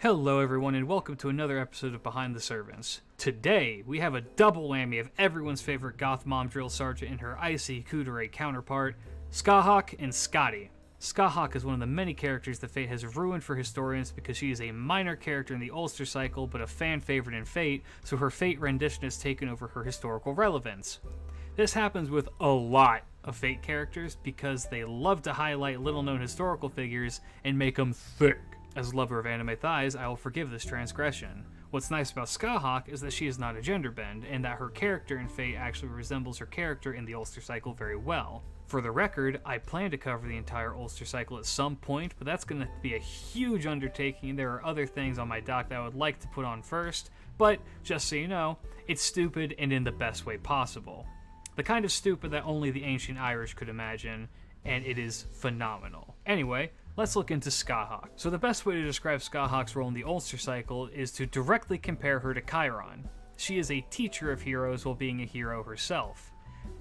Hello everyone and welcome to another episode of Behind the Servants. Today, we have a double whammy of everyone's favorite goth mom drill sergeant and her icy Kudere counterpart, Scathach and Skadi. Scathach is one of the many characters that Fate has ruined for historians because she is a minor character in the Ulster cycle but a fan favorite in Fate, so her Fate rendition has taken over her historical relevance. This happens with a lot of Fate characters because they love to highlight little-known historical figures and make them thick. As a lover of anime thighs, I will forgive this transgression. What's nice about Scathach is that she is not a gender bend, and that her character in Fate actually resembles her character in the Ulster cycle very well. For the record, I plan to cover the entire Ulster cycle at some point, but that's going to be a huge undertaking, and there are other things on my dock that I would like to put on first, but just so you know, it's stupid and in the best way possible. The kind of stupid that only the ancient Irish could imagine, and it is phenomenal. Anyway, let's look into Scathach. So the best way to describe Scathach's role in the Ulster cycle is to directly compare her to Chiron. She is a teacher of heroes while being a hero herself.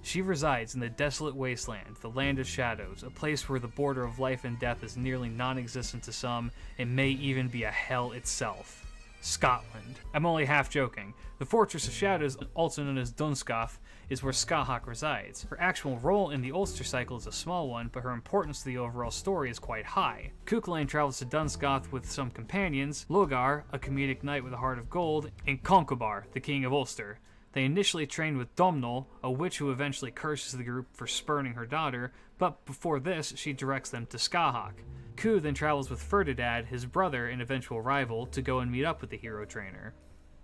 She resides in the desolate wasteland, the land of shadows, a place where the border of life and death is nearly non-existent to some, and may even be a hell itself. Scotland. I'm only half joking. The Fortress of Shadows, also known as Dunscath, is where Scathach resides. Her actual role in the Ulster cycle is a small one, but her importance to the overall story is quite high. Cuchulainn travels to Dunscath with some companions, Logar, a comedic knight with a heart of gold, and Concobar, the king of Ulster. They initially trained with Domhnall, a witch who eventually curses the group for spurning her daughter, but before this, she directs them to Scathach. Ku then travels with Ferdinand, his brother and eventual rival, to go and meet up with the hero trainer.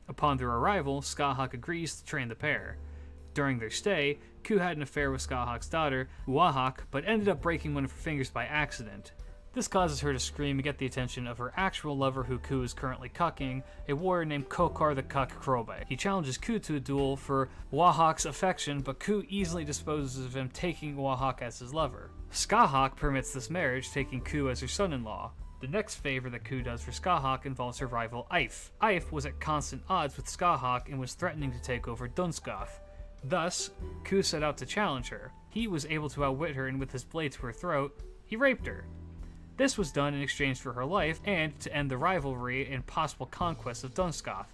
Upon their arrival, Scathach agrees to train the pair. During their stay, Ku had an affair with Scathach's daughter, Uahach, but ended up breaking one of her fingers by accident. This causes her to scream and get the attention of her actual lover who Ku is currently cucking, a warrior named Kokar the Cuck Krobe. He challenges Ku to a duel for Uahach's affection, but Ku easily disposes of him, taking Uahach as his lover. Scathach permits this marriage, taking Ku as her son-in-law. The next favor that Ku does for Scathach involves her rival Eif. Eif was at constant odds with Scathach and was threatening to take over Dunscath. Thus, Ku set out to challenge her. He was able to outwit her, and with his blade to her throat, he raped her. This was done in exchange for her life and to end the rivalry and possible conquest of Dunscath.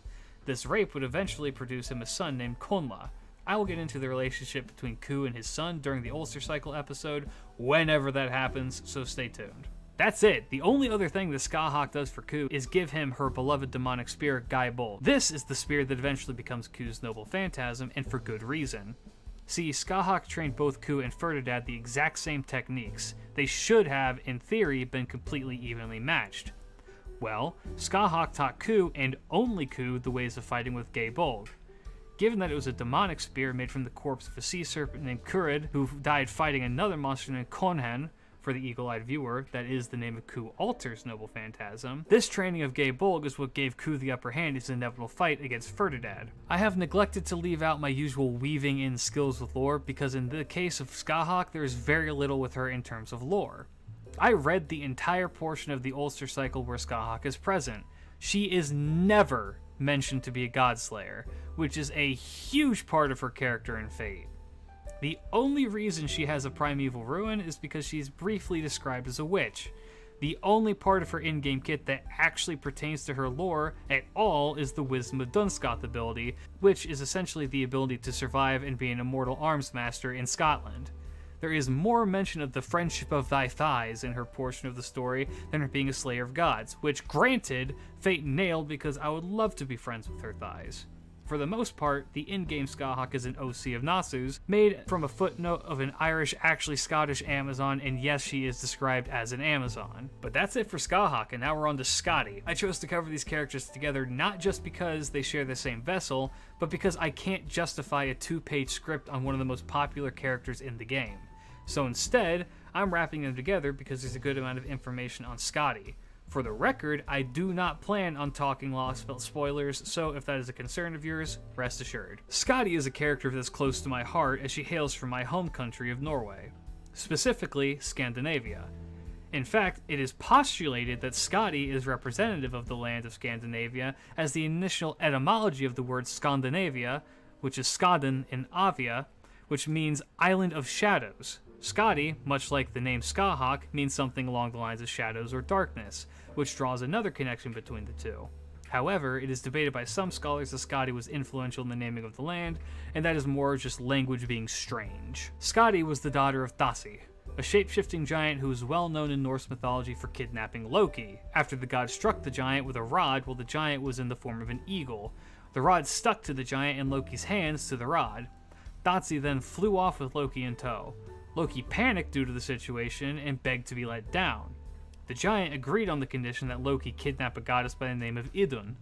This rape would eventually produce him a son named Conla. I will get into the relationship between Ku and his son during the Ulster cycle episode whenever that happens, so stay tuned. That's it. The only other thing that Scathach does for Ku is give him her beloved demonic spear, Gaibol. This is the spear that eventually becomes Ku's noble phantasm, and for good reason. See, Scathach trained both Ku and Ferdinand the exact same techniques. They should have, in theory, been completely evenly matched. Well, Scathach taught Ku, and only Ku, the ways of fighting with Gaibol. Given that it was a demonic spear made from the corpse of a sea serpent named Curid, who died fighting another monster named Conhan, for the eagle-eyed viewer, that is the name of Ku Alter's noble phantasm, this training of Gaibol is what gave Ku the upper hand in his inevitable fight against Ferdinand. I have neglected to leave out my usual weaving in skills with lore because in the case of Scathach, there is very little with her in terms of lore. I read the entire portion of the Ulster cycle where Scathach is present. She is never mentioned to be a godslayer, which is a huge part of her character in Fate. The only reason she has a primeval ruin is because she's briefly described as a witch. The only part of her in-game kit that actually pertains to her lore at all is the Wisdom of Dunscath ability, which is essentially the ability to survive and be an immortal arms master in Scotland. There is more mention of the friendship of thy thighs in her portion of the story than her being a slayer of gods, which granted, Fate nailed because I would love to be friends with her thighs. For the most part, the in-game Scathach is an OC of Nasu's, made from a footnote of an Irish, actually Scottish Amazon, and yes, she is described as an Amazon. But that's it for Scathach, and now we're on to Skadi. I chose to cover these characters together not just because they share the same vessel, but because I can't justify a 2-page script on one of the most popular characters in the game. So instead, I'm wrapping them together because there's a good amount of information on Skadi. For the record, I do not plan on talking lost spoilers, so if that is a concern of yours, rest assured. Skadi is a character that's close to my heart as she hails from my home country of Norway, specifically Scandinavia. In fact, it is postulated that Skadi is representative of the land of Scandinavia, as the initial etymology of the word Scandinavia, which is Skaden in Avia, which means island of shadows. Skadi, much like the name Scathach, means something along the lines of shadows or darkness, which draws another connection between the two. However, it is debated by some scholars that Skadi was influential in the naming of the land, and that is more just language being strange. Skadi was the daughter of Thassi, a shape-shifting giant who is well known in Norse mythology for kidnapping Loki, after the god struck the giant with a rod while the giant was in the form of an eagle. The rod stuck to the giant and Loki's hands to the rod. Thassi then flew off with Loki in tow. Loki panicked due to the situation and begged to be let down. The giant agreed on the condition that Loki kidnap a goddess by the name of Idun.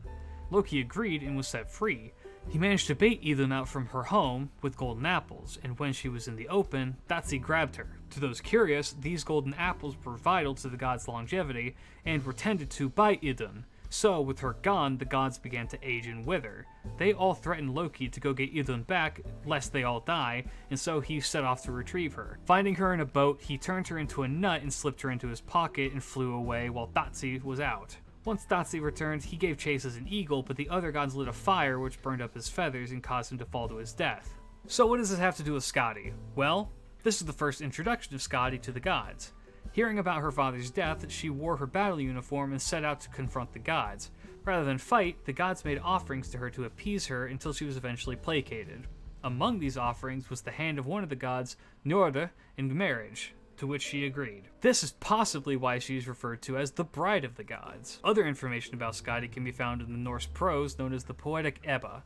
Loki agreed and was set free. He managed to bait Idun out from her home with golden apples, and when she was in the open, Thassi grabbed her. To those curious, these golden apples were vital to the god's longevity and were tended to by Idun. So, with her gone, the gods began to age and wither. They all threatened Loki to go get Idun back, lest they all die, and so he set off to retrieve her. Finding her in a boat, he turned her into a nut and slipped her into his pocket and flew away while Thassi was out. Once Thassi returned, he gave chase as an eagle, but the other gods lit a fire which burned up his feathers and caused him to fall to his death. So what does this have to do with Skadi? Well, this is the first introduction of Skadi to the gods. Hearing about her father's death, she wore her battle uniform and set out to confront the gods. Rather than fight, the gods made offerings to her to appease her until she was eventually placated. Among these offerings was the hand of one of the gods, Njorda, in marriage, to which she agreed. This is possibly why she is referred to as the Bride of the Gods. Other information about Skadi can be found in the Norse prose known as the Poetic Ebba.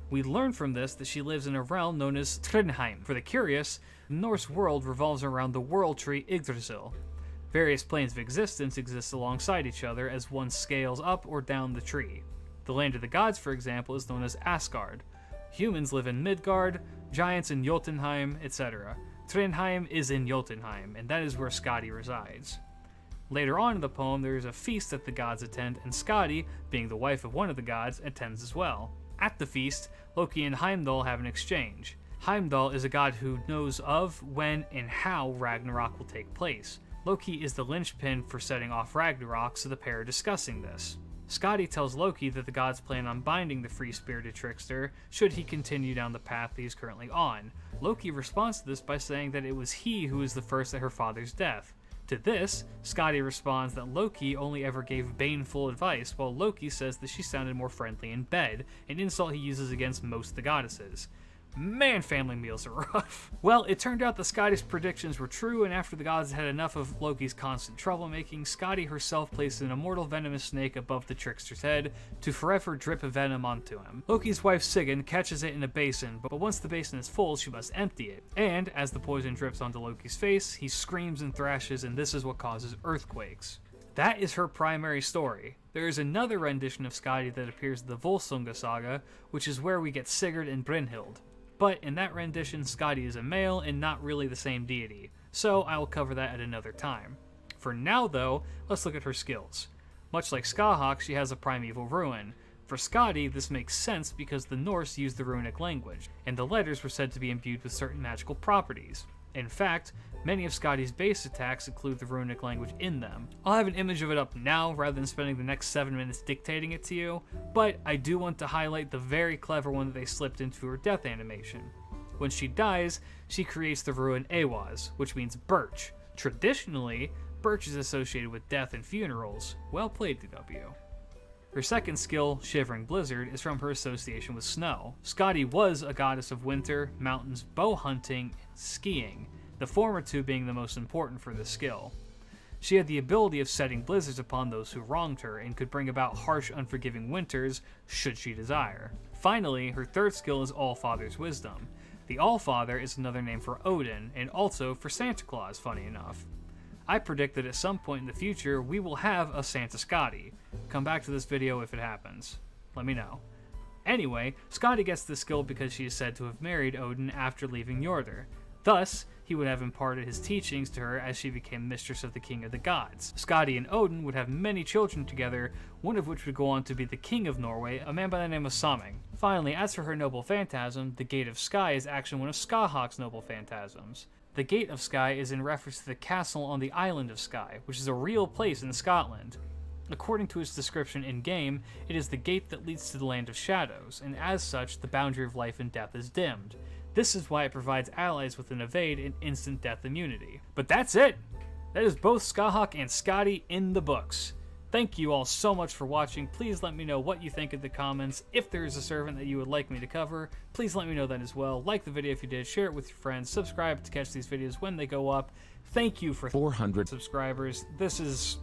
We learn from this that she lives in a realm known as Trindheim. For the curious, the Norse world revolves around the world tree Yggdrasil. Various planes of existence exist alongside each other as one scales up or down the tree. The land of the gods, for example, is known as Asgard. Humans live in Midgard, giants in Jotunheim, etc. Trindheim is in Jotunheim, and that is where Skadi resides. Later on in the poem, there is a feast that the gods attend, and Skadi, being the wife of one of the gods, attends as well. At the feast, Loki and Heimdall have an exchange. Heimdall is a god who knows of, when, and how Ragnarok will take place. Loki is the linchpin for setting off Ragnarok, so the pair are discussing this. Skadi tells Loki that the gods plan on binding the free-spirited trickster should he continue down the path he is currently on. Loki responds to this by saying that it was he who was the first at her father's death. To this, Skadi responds that Loki only ever gave baneful advice, while Loki says that she sounded more friendly in bed, an insult he uses against most of the goddesses. Man, family meals are rough. Well, it turned out that Skadi's predictions were true, and after the gods had enough of Loki's constant troublemaking, Skadi herself placed an immortal venomous snake above the trickster's head to forever drip venom onto him. Loki's wife Sigyn catches it in a basin, but once the basin is full, she must empty it. And as the poison drips onto Loki's face, he screams and thrashes, and this is what causes earthquakes. That is her primary story. There is another rendition of Skadi that appears in the Volsunga saga, which is where we get Sigurd and Brynhild. But in that rendition, Skadi is a male and not really the same deity, so I will cover that at another time. For now though, let's look at her skills. Much like Scathach, she has a primeval rune. For Skadi, this makes sense because the Norse used the runic language, and the letters were said to be imbued with certain magical properties. In fact, many of Skadi's base attacks include the runic language in them. I'll have an image of it up now rather than spending the next 7 minutes dictating it to you, but I do want to highlight the very clever one that they slipped into her death animation. When she dies, she creates the rune Awaz, which means birch. Traditionally, birch is associated with death and funerals. Well played, DW. Her second skill, Shivering Blizzard, is from her association with snow. Skadi was a goddess of winter, mountains, bow hunting, and skiing, the former two being the most important for this skill. She had the ability of setting blizzards upon those who wronged her, and could bring about harsh, unforgiving winters, should she desire. Finally, her third skill is Allfather's Wisdom. The Allfather is another name for Odin, and also for Santa Claus, funny enough. I predict that at some point in the future, we will have a Santa Skadi. Come back to this video if it happens. Let me know. Anyway, Skadi gets this skill because she is said to have married Odin after leaving Njordur. Thus, he would have imparted his teachings to her as she became mistress of the king of the gods. Skadi and Odin would have many children together, one of which would go on to be the king of Norway, a man by the name of Samhain. Finally, as for her noble phantasm, the Gate of Sky is actually one of Scathach's noble phantasms. The Gate of Sky is in reference to the castle on the island of Skye, which is a real place in Scotland. According to its description in-game, it is the gate that leads to the land of shadows, and as such, the boundary of life and death is dimmed. This is why it provides allies with an evade and instant death immunity. But that's it! That is both Scathach and Skadi in the books. Thank you all so much for watching. Please let me know what you think in the comments. If there is a servant that you would like me to cover, please let me know that as well. Like the video if you did, share it with your friends, subscribe to catch these videos when they go up. Thank you for 400 subscribers. This is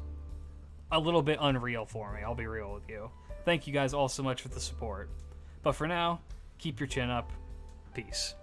a little bit unreal for me, I'll be real with you. Thank you guys all so much for the support. But for now, keep your chin up. Peace.